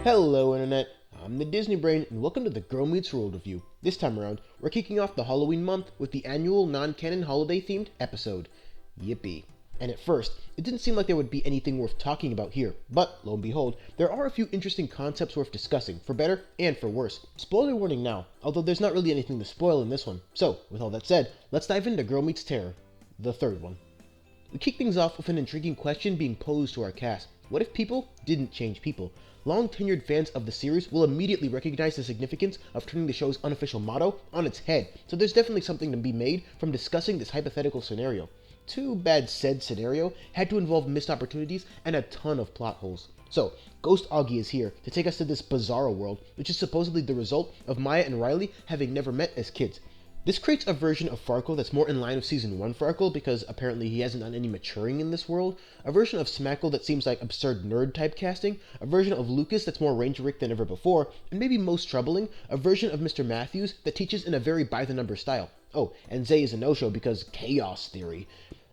Hello Internet, I'm the Disney Brain and welcome to the Girl Meets World review. This time around, we're kicking off the Halloween month with the annual non-canon holiday-themed episode. Yippee. And at first, it didn't seem like there would be anything worth talking about here, but lo and behold, there are a few interesting concepts worth discussing, for better and for worse. Spoiler warning now, although there's not really anything to spoil in this one. So, with all that said, let's dive into Girl Meets Terror, the third one. We kick things off with an intriguing question being posed to our cast. What if people didn't change people? Long-tenured fans of the series will immediately recognize the significance of turning the show's unofficial motto on its head, so there's definitely something to be made from discussing this hypothetical scenario. Too bad said scenario had to involve missed opportunities and a ton of plot holes. So, Ghost Augie is here to take us to this bizarro world, which is supposedly the result of Maya and Riley having never met as kids. This creates a version of Farkle that's more in line with Season 1 Farkle, because apparently he hasn't done any maturing in this world, a version of Smackle that seems like absurd nerd typecasting, a version of Lucas that's more Ranger-Rick than ever before, and maybe most troubling, a version of Mr. Matthews that teaches in a very by-the-number style. Oh, and Zay is a no-show because chaos theory.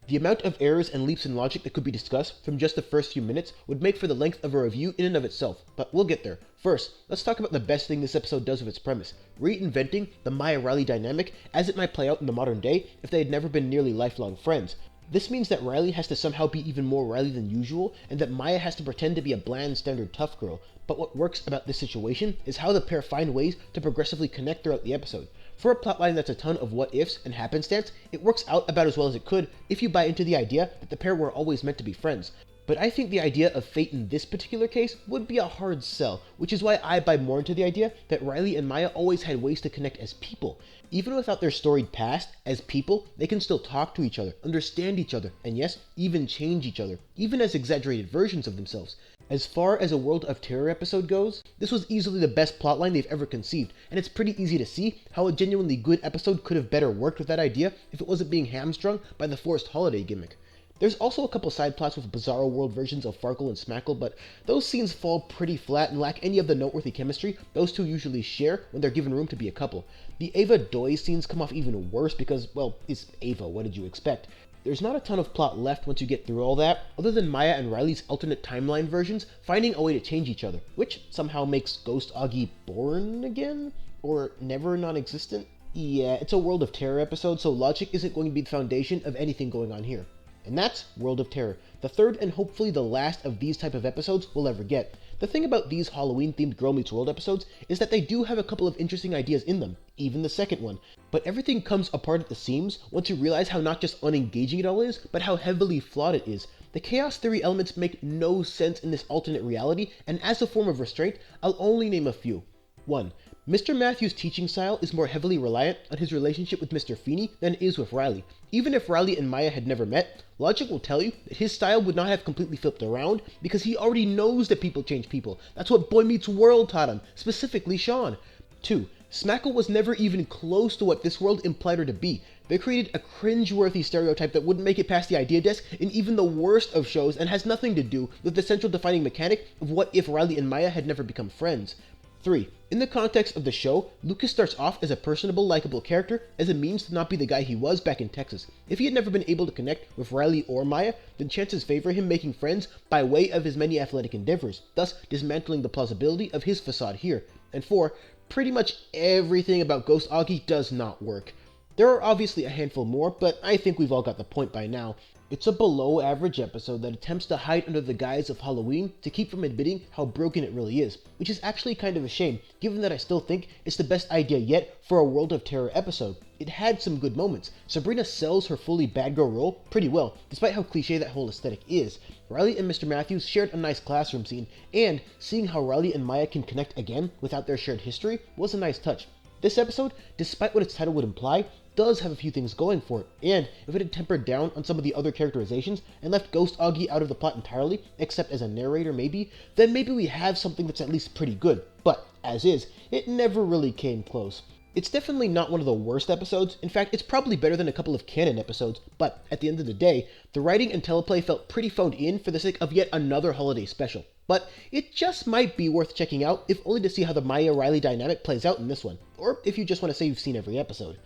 The amount of errors and leaps in logic that could be discussed from just the first few minutes would make for the length of a review in and of itself, but we'll get there. First, let's talk about the best thing this episode does with its premise, reinventing the Maya-Riley dynamic as it might play out in the modern day if they had never been nearly lifelong friends. This means that Riley has to somehow be even more Riley than usual, and that Maya has to pretend to be a bland, standard tough girl. But what works about this situation is how the pair find ways to progressively connect throughout the episode. For a plotline that's a ton of what-ifs and happenstance, it works out about as well as it could if you buy into the idea that the pair were always meant to be friends. But I think the idea of fate in this particular case would be a hard sell, which is why I buy more into the idea that Riley and Maya always had ways to connect as people. Even without their storied past, as people, they can still talk to each other, understand each other, and yes, even change each other, even as exaggerated versions of themselves. As far as a World of Terror episode goes, this was easily the best plotline they've ever conceived, and it's pretty easy to see how a genuinely good episode could have better worked with that idea if it wasn't being hamstrung by the forced holiday gimmick. There's also a couple side plots with bizarro world versions of Farkle and Smackle, but those scenes fall pretty flat and lack any of the noteworthy chemistry those two usually share when they're given room to be a couple. The Ava Doy scenes come off even worse because, well, it's Ava, what did you expect? There's not a ton of plot left once you get through all that, other than Maya and Riley's alternate timeline versions finding a way to change each other, which somehow makes Ghost Augie born again? Or never non-existent? Yeah, it's a World of Terror episode, so logic isn't going to be the foundation of anything going on here. And that's World of Terror, the third and hopefully the last of these type of episodes we'll ever get. The thing about these Halloween-themed Girl Meets World episodes is that they do have a couple of interesting ideas in them, even the second one, but everything comes apart at the seams once you realize how not just unengaging it all is, but how heavily flawed it is. The chaos theory elements make no sense in this alternate reality, and as a form of restraint, I'll only name a few. 1. Mr. Matthews' teaching style is more heavily reliant on his relationship with Mr. Feeney than it is with Riley. Even if Riley and Maya had never met, logic will tell you that his style would not have completely flipped around because he already knows that people change people. That's what Boy Meets World taught him, specifically Sean. 2. Smackle was never even close to what this world implied her to be. They created a cringe-worthy stereotype that wouldn't make it past the idea desk in even the worst of shows and has nothing to do with the central defining mechanic of what if Riley and Maya had never become friends. 3. In the context of the show, Lucas starts off as a personable, likable character as a means to not be the guy he was back in Texas. If he had never been able to connect with Riley or Maya, then chances favor him making friends by way of his many athletic endeavors, thus dismantling the plausibility of his facade here. And 4. Pretty much everything about Ghost Augie does not work. There are obviously a handful more, but I think we've all got the point by now. It's a below-average episode that attempts to hide under the guise of Halloween to keep from admitting how broken it really is, which is actually kind of a shame, given that I still think it's the best idea yet for a World of Terror episode. It had some good moments. Sabrina sells her fully bad girl role pretty well, despite how cliche that whole aesthetic is. Riley and Mr. Matthews shared a nice classroom scene, and seeing how Riley and Maya can connect again without their shared history was a nice touch. This episode, despite what its title would imply, does have a few things going for it, and if it had tempered down on some of the other characterizations and left Ghost Augie out of the plot entirely, except as a narrator maybe, then maybe we have something that's at least pretty good. But, as is, it never really came close. It's definitely not one of the worst episodes. In fact, it's probably better than a couple of canon episodes, but at the end of the day, the writing and teleplay felt pretty phoned in for the sake of yet another holiday special. But it just might be worth checking out, if only to see how the Maya-Riley dynamic plays out in this one, or if you just want to say you've seen every episode.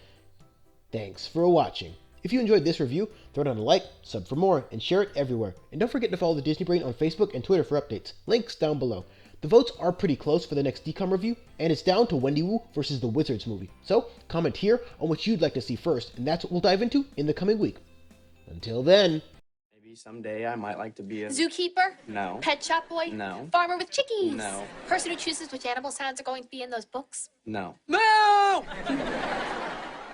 Thanks for watching. If you enjoyed this review, throw down a like, sub for more, and share it everywhere. And don't forget to follow the Disney Brain on Facebook and Twitter for updates. Links down below. The votes are pretty close for the next DCOM review, and it's down to Wendy Wu versus the Wizards movie. So, comment here on what you'd like to see first, and that's what we'll dive into in the coming week. Until then... Maybe someday I might like to be a... Zookeeper? No. Pet shop boy? No. Farmer with chickies? No. Person who chooses which animal sounds are going to be in those books? No. No!